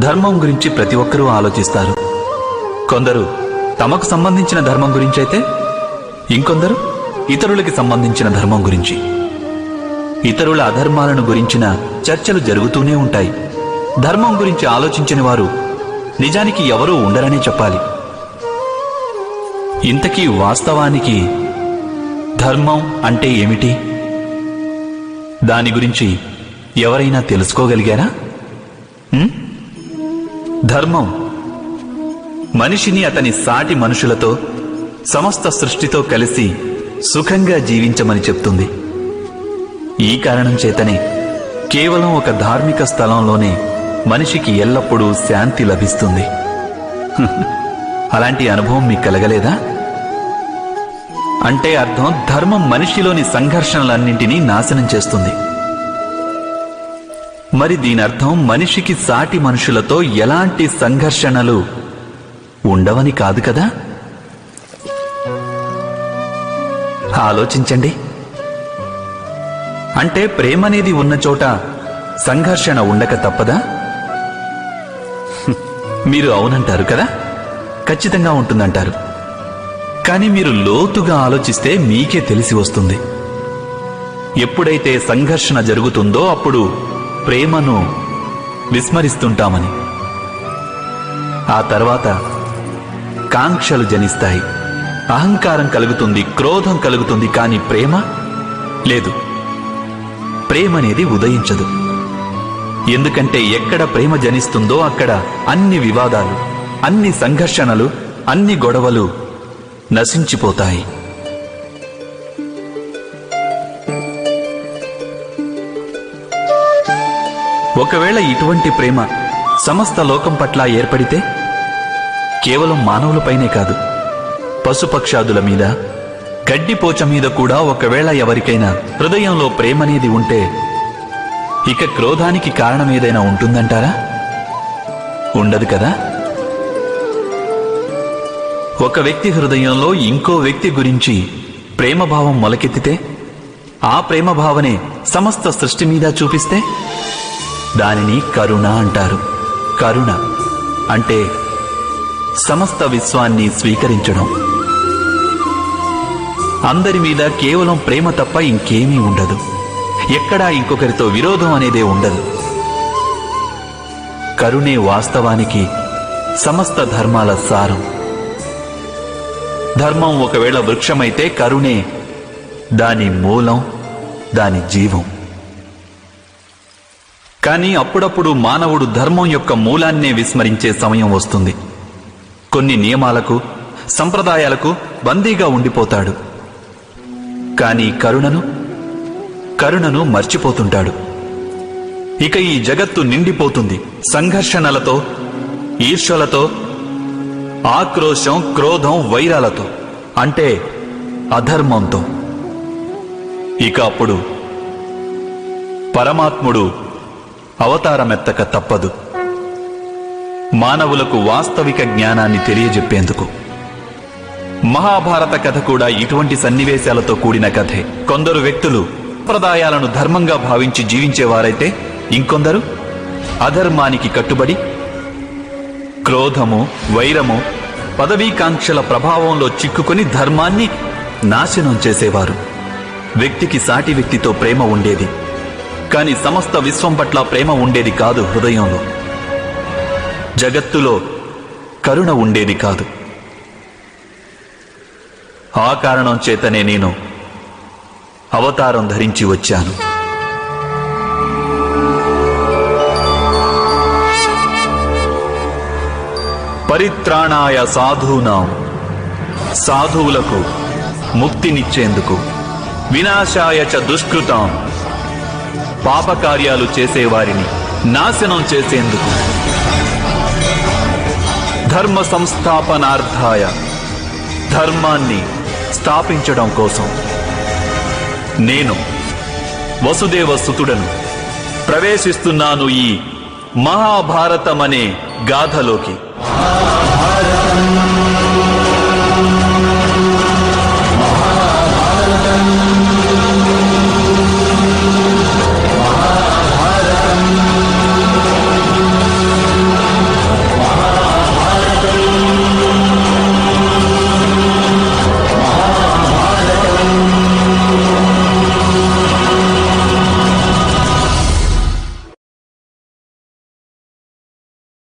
ధర్మం గురించి ప్రతి ఒక్కరూ ఆలోచిస్తారు. కొందరు తమకు సంబంధించిన ధర్మం గురించి అయితే, ఇంకొందరు ఇతరులకి సంబంధించిన ధర్మం గురించి. ఇతరుల అధర్మాలను గురించిన చర్చలు జరుగుతూనే ఉంటాయి. ధర్మం గురించి ఆలోచించిన వారు నిజానికి ఎవరూ ఉండరనే చెప్పాలి. ఇంతకీ వాస్తవానికి ధర్మం అంటే ఏమిటి? దాని గురించి ఎవరైనా తెలుసుకోగలిగారా? ధర్మం మనిషిని అతని సాటి మనుషులతో, సమస్త సృష్టితో కలిసి సుఖంగా జీవించమని చెప్తుంది. ఈ కారణం చేతనే కేవలం ఒక ధార్మిక స్థలంలోనే మనిషికి ఎల్లప్పుడూ శాంతి లభిస్తుంది. అలాంటి అనుభవం మీకు కలగలేదా? అంటే అర్థం ధర్మం మనిషిలోని సంఘర్షణలన్నింటినీ నాశనం చేస్తుంది. మరి దీని అర్థం మనిషికి సాటి మనుషులతో ఎలాంటి సంఘర్షణలు ఉండవని కాదు కదా? ఆలోచించండి. అంటే ప్రేమనేది ఉన్న చోట సంఘర్షణ ఉండక తప్పదా? మీరు అవునంటారు కదా, ఖచ్చితంగా ఉంటుందంటారు. కానీ మీరు లోతుగా ఆలోచిస్తే మీకే తెలిసి వస్తుంది. ఎప్పుడైతే సంఘర్షణ జరుగుతుందో అప్పుడు ప్రేమను విస్మరిస్తుంటామని. ఆ తర్వాత కాంక్షలు జనిస్తాయి, అహంకారం కలుగుతుంది, క్రోధం కలుగుతుంది. కానీ ప్రేమ లేదు. ప్రేమనేది ఉదయించదు. ఎందుకంటే ఎక్కడ ప్రేమ జనిస్తుందో అక్కడ అన్ని వివాదాలు, అన్ని సంఘర్షణలు, అన్ని గొడవలు నశించిపోతాయి. ఒకవేళ ఇటువంటి ప్రేమ సమస్త లోకం పట్ల ఏర్పడితే, కేవలం మానవులపైనే కాదు, పశుపక్షాదుల మీద, గడ్డిపోచ మీద కూడా ఒకవేళ ఎవరికైనా హృదయంలో ప్రేమనేది ఉంటే, ఇక క్రోధానికి కారణం ఏదైనా ఉంటుందంటారా? ఉండదు కదా. ఒక వ్యక్తి హృదయంలో ఇంకో వ్యక్తి గురించి ప్రేమభావం మొలకెత్తితే, ఆ ప్రేమభావనే సమస్త సృష్టి మీద చూపిస్తే దానిని కరుణ అంటారు. కరుణ అంటే సమస్త విశ్వాన్ని స్వీకరించడం. అందరి మీద కేవలం ప్రేమ తప్ప ఇంకేమీ ఉండదు. ఎక్కడా ఇంకొకరితో విరోధం అనేదే ఉండదు. కరుణే వాస్తవానికి సమస్త ధర్మాల సారం. ధర్మం ఒకవేళ వృక్షమైతే కరుణే దాని మూలం, దాని జీవం. కానీ అప్పుడప్పుడు మానవుడు ధర్మం యొక్క మూలాన్నే విస్మరించే సమయం వస్తుంది. కొన్ని నియమాలకు, సంప్రదాయాలకు బందీగా ఉండిపోతాడు. కానీ కరుణను మర్చిపోతుంటాడు. ఇక ఈ జగత్తు నిండిపోతుంది సంఘర్షణలతో, ఈర్ష్యలతో, ఆక్రోశం, క్రోధం, వైరాలతో, అంటే అధర్మంతో. ఇక అప్పుడు పరమాత్ముడు అవతారమెత్తక తప్పదు. మానవులకు వాస్తవిక జ్ఞానాన్ని తెలియజెప్పేందుకు. మహాభారత కథ కూడా ఇటువంటి సన్నివేశాలతో కూడిన కథే. కొందరు వ్యక్తులు సంప్రదాయాలను ధర్మంగా భావించి జీవించేవారైతే, ఇంకొందరు అధర్మానికి కట్టుబడి క్రోధము, వైరము, పదవీకాంక్షల ప్రభావంలో చిక్కుకొని ధర్మాన్ని నాశనం చేసేవారు. వ్యక్తికి సాటి వ్యక్తితో ప్రేమ ఉండేది, కానీ సమస్త విశ్వం పట్ల ప్రేమ ఉండేది కాదు. హృదయంలో, జగత్తులో కరుణ ఉండేది కాదు. ఆ కారణం చేతనే నేను అవతారం ధరించి వచ్చాను. పరిత్రాణాయ సాధూనాం, సాధువులకు ముక్తినిచ్చేందుకు, వినాశాయ చ దుష్కృతం, పాపకార్యాలు చేసేవారిని నాశనం చేసేందుకు, ధర్మ సంస్థాపనార్థాయ, ధర్మాన్ని స్థాపించడం కోసం నేను వసుదేవ సుతుడను ప్రవేశిస్తున్నాను ఈ మహాభారతమనే గాథలోకి.